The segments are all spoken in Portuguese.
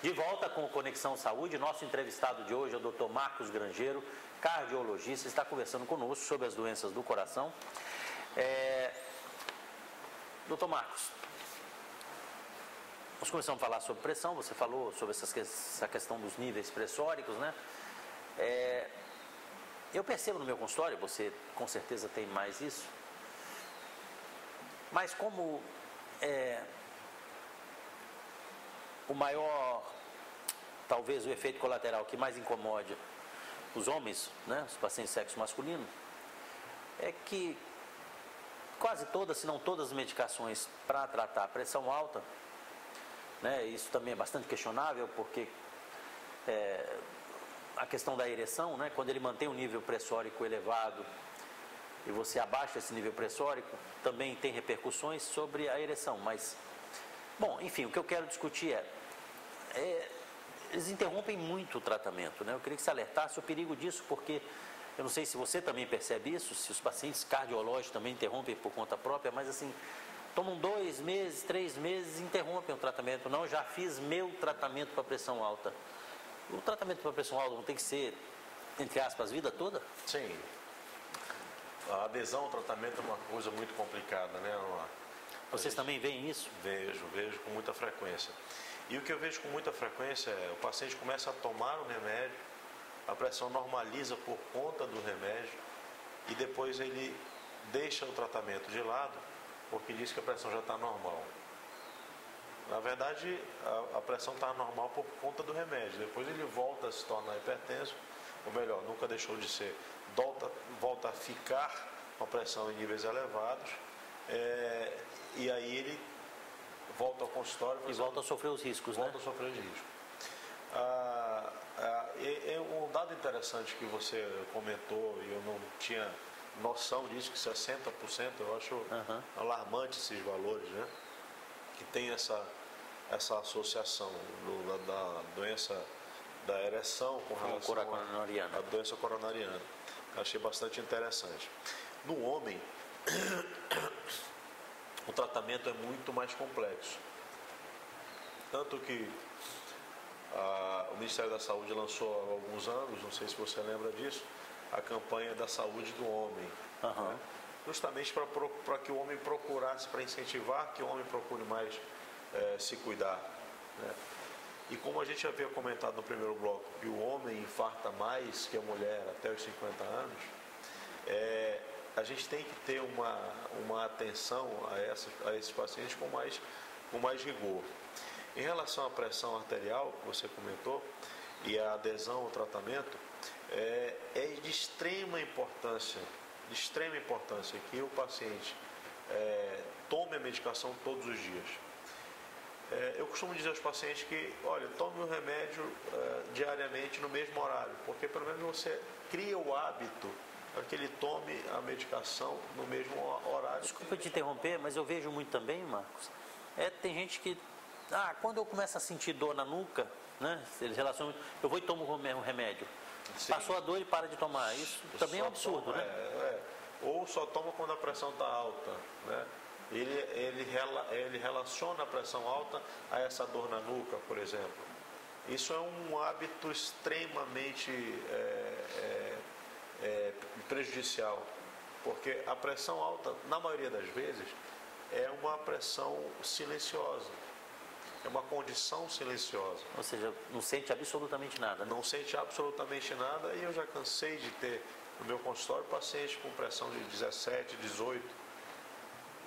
De volta com o Conexão Saúde, nosso entrevistado de hoje é o Dr. Marcos Grangeiro, cardiologista, está conversando conosco sobre as doenças do coração. Dr. Marcos, nós começamos a falar sobre pressão, você falou sobre essa questão dos níveis pressóricos, né? Eu percebo no meu consultório, você com certeza tem mais isso, mas como o maior, talvez o efeito colateral que mais incomode os homens, né, os pacientes de sexo masculino, é que quase todas, se não todas as medicações para tratar a pressão alta, né, isso também é bastante questionável, porque a questão da ereção, né, quando ele mantém um nível pressórico elevado e você abaixa esse nível pressórico, também tem repercussões sobre a ereção, mas, bom, enfim, o que eu quero discutir eles interrompem muito o tratamento, né? Eu queria que você alertasse o perigo disso, porque eu não sei se você também percebe isso, se os pacientes cardiológicos também interrompem por conta própria, mas assim, tomam 2 meses, 3 meses, interrompem o tratamento. Não, já fiz meu tratamento para pressão alta. O tratamento para pressão alta não tem que ser, entre aspas, a vida toda? Sim. A adesão ao tratamento é uma coisa muito complicada, né? Vocês também veem isso? Vejo com muita frequência. E o que eu vejo com muita frequência é o paciente começa a tomar o remédio, a pressão normaliza por conta do remédio e depois ele deixa o tratamento de lado porque diz que a pressão já está normal. Na verdade, a pressão está normal por conta do remédio. Depois ele volta a se tornar hipertenso, ou melhor, nunca deixou de ser, volta a ficar com a pressão em níveis elevados, e aí ele volta ao consultório e volta a sofrer os riscos, volta a sofrer os riscos. Um dado interessante que você comentou, e eu não tinha noção disso, que 60%, eu acho alarmante esses valores, né? Que tem essa associação da doença da ereção com relação à doença coronariana. Achei bastante interessante. No homem, o tratamento é muito mais complexo. Tanto que o Ministério da Saúde lançou há alguns anos, não sei se você lembra disso, a campanha da saúde do homem. Né? Justamente para que o homem procurasse, para incentivar que o homem procure mais se cuidar. Né? E como a gente já havia comentado no primeiro bloco, que o homem infarta mais que a mulher até os 50 anos, a gente tem que ter uma atenção a esses pacientes com mais rigor. Em relação à pressão arterial, que você comentou, e a adesão ao tratamento, é de extrema importância que o paciente tome a medicação todos os dias. Eu costumo dizer aos pacientes que, olha, tome o remédio diariamente no mesmo horário, porque pelo menos você cria o hábito para que ele tome a medicação no mesmo horário. Desculpa te interromper, mas eu vejo muito também, Marcos, tem gente que, quando eu começo a sentir dor na nuca, né, eles relacionam, eu vou e tomo o remédio. Sim. Passou a dor e para de tomar. Isso também é um absurdo, né? Ou só toma quando a pressão está alta, né? Ele relaciona a pressão alta a essa dor na nuca, por exemplo. Isso é um hábito extremamente prejudicial, porque a pressão alta, na maioria das vezes, é uma pressão silenciosa, é uma condição silenciosa. Ou seja, não sente absolutamente nada, né? Não sente absolutamente nada, e eu já cansei de ter no meu consultório pacientes com pressão de 17, 18,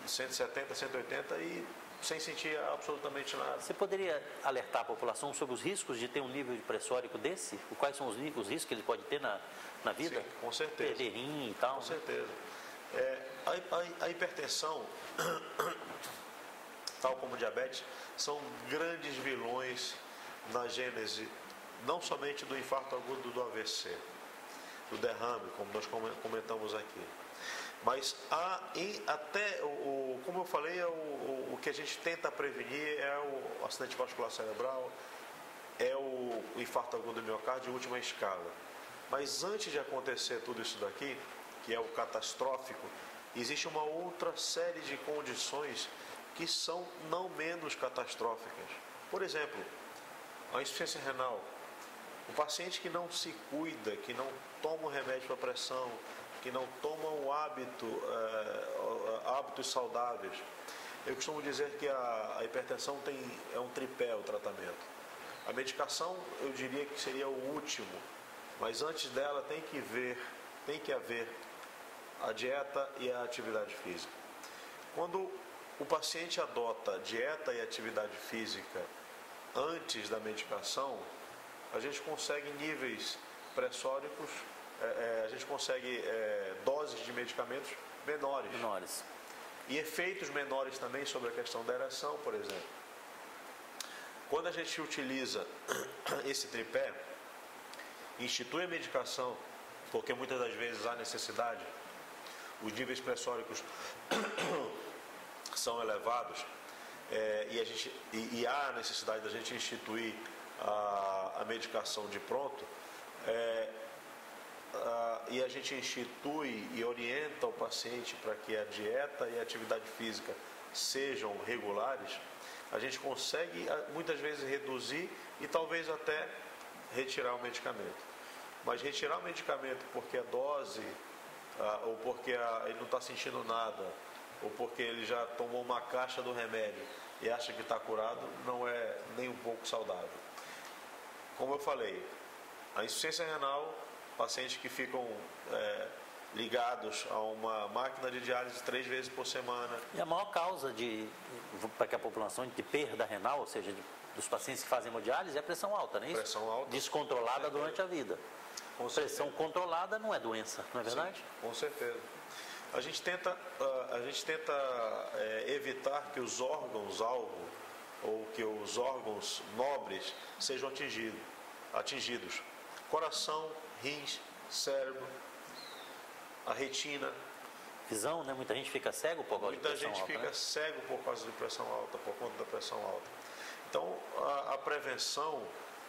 170, 180 e sem sentir absolutamente nada. Você poderia alertar a população sobre os riscos de ter um nível de pressórico desse? Quais são os riscos que ele pode ter na vida? Sim, com certeza. Perder rim e tal. Com certeza. A hipertensão, tal como o diabetes, são grandes vilões na gênese, não somente do infarto agudo do AVC, do derrame, como nós comentamos aqui. Mas como eu falei, o que a gente tenta prevenir é o acidente vascular cerebral, é o infarto agudo do miocárdio em última escala. Mas antes de acontecer tudo isso daqui, que é o catastrófico, existe uma outra série de condições que são não menos catastróficas. Por exemplo, A insuficiência renal, o paciente que não se cuida, que não toma o remédio para pressão, que não toma o hábitos saudáveis. Eu costumo dizer que a hipertensão é um tripé o tratamento. A medicação, eu diria que seria o último, mas antes dela tem que haver a dieta e a atividade física. Quando o paciente adota dieta e atividade física antes da medicação, a gente consegue níveis pressóricos, a gente consegue doses de medicamentos menores. E efeitos menores também sobre a questão da ereção, por exemplo. Quando a gente utiliza esse tripé, institui a medicação, porque muitas das vezes há necessidade, os níveis pressóricos são elevados, e há a necessidade da gente instituir a medicação de pronto, e a gente institui e orienta o paciente para que a dieta e a atividade física sejam regulares, a gente consegue muitas vezes reduzir e talvez até retirar o medicamento. Mas retirar o medicamento porque a dose, ou porque ele não está sentindo nada, ou porque ele já tomou uma caixa do remédio e acha que está curado, não é nem um pouco saudável. Como eu falei, a insuficiência renal, pacientes que ficam ligados a uma máquina de diálise 3 vezes por semana. E a maior causa para que a população de perda renal, ou seja, dos pacientes que fazem hemodiálise, é a pressão alta, não é isso? Pressão alta. Descontrolada durante a vida. Pressão controlada não é doença, não é verdade? Sim, com certeza. A gente tenta evitar que os órgãos-alvo ou que os órgãos nobres sejam atingidos. Coração, rins, cérebro, a retina. Visão, né? Muita gente fica cego por causa de pressão alta. Muita gente fica cego por causa de pressão alta, por conta da pressão alta. Então, a prevenção,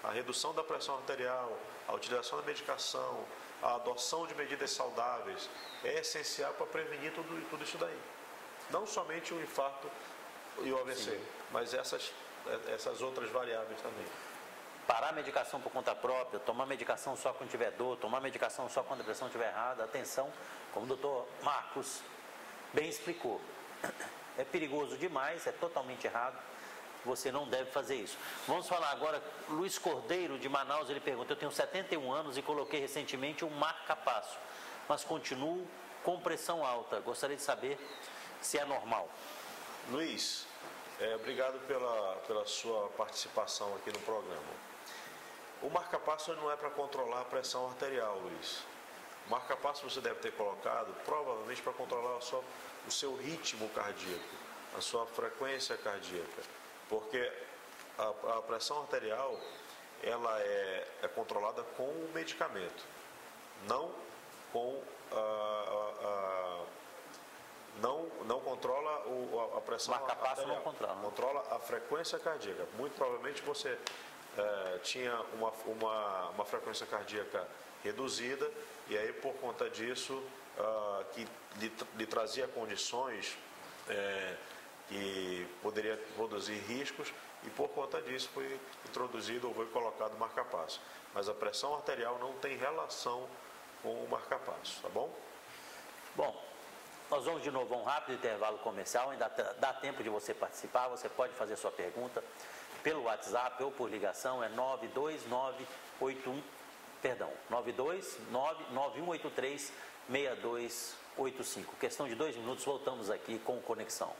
a redução da pressão arterial, a utilização da medicação, a adoção de medidas saudáveis é essencial para prevenir tudo isso daí. Não somente o infarto e o AVC, sim, mas essas outras variáveis também. Parar a medicação por conta própria, tomar medicação só quando tiver dor, tomar medicação só quando a pressão estiver errada, atenção, como o doutor Marcos bem explicou. É perigoso demais, é totalmente errado, você não deve fazer isso. Vamos falar agora, Luiz Cordeiro de Manaus, ele pergunta, eu tenho 71 anos e coloquei recentemente um marca-passo, mas continuo com pressão alta, gostaria de saber se é normal. Luiz, obrigado pela sua participação aqui no programa. O marca-passo não é para controlar a pressão arterial, Luiz. O marca-passo você deve ter colocado provavelmente para controlar o seu ritmo cardíaco, a sua frequência cardíaca, porque a pressão arterial ela é controlada com o medicamento, não com não controla a pressão arterial. Marca-passo não controla. Controla a frequência cardíaca. Muito provavelmente você tinha uma frequência cardíaca reduzida e aí por conta disso que lhe trazia condições que poderia produzir riscos e por conta disso foi introduzido ou foi colocado o marca-passo. Mas a pressão arterial não tem relação com o marca-passo, tá bom? Bom, nós vamos de novo a um rápido intervalo comercial, ainda dá tempo de você participar, você pode fazer sua pergunta pelo WhatsApp ou por ligação, é 9299183-6285. Questão de 2 minutos, voltamos aqui com Conexão.